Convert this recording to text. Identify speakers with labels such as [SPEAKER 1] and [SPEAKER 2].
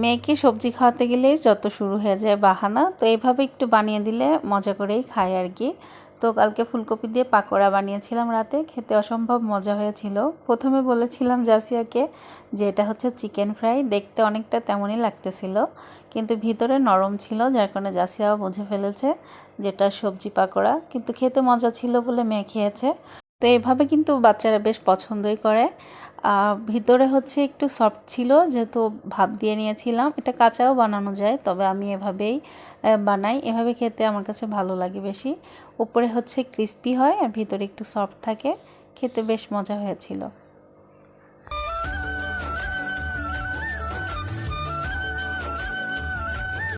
[SPEAKER 1] মেয়েকে সবজি খাওয়াতে গেলেই যত শুরু হয়ে যায় বাহানা। তো এইভাবে একটু বানিয়ে দিলে মজা করেই খায় আর কি। তো কালকে ফুলকপি দিয়ে পাকোড়া বানিয়েছিলাম রাতে, খেতে অসম্ভব মজা হয়েছিল। প্রথমে বলেছিলাম জাসিয়াকে যে এটা হচ্ছে চিকেন ফ্রাই, দেখতে অনেকটা তেমনই লাগতেছিল, কিন্তু ভিতরে নরম ছিল, যার কারণে জাসিয়াও বুঝে ফেলেছে যেটা সবজি পাকোড়া। কিন্তু খেতে মজা ছিল বলে মেয়ে খেয়েছে। তো এইভাবে কিন্তু বাচ্চারা বেশ পছন্দই করে। ভিতরে হচ্ছে একটু সফট ছিল, যেহেতু ভাপ দিয়ে নিয়েছিলাম। এটা কাঁচাও বানানো যায়, তবে আমি এভাবেই বানাই। এভাবে খেতে আমার কাছে ভালো লাগে বেশি। উপরে হচ্ছে ক্রিস্পি হয় আর ভিতরে একটু সফট থাকে, খেতে বেশ মজা হয়েছিল।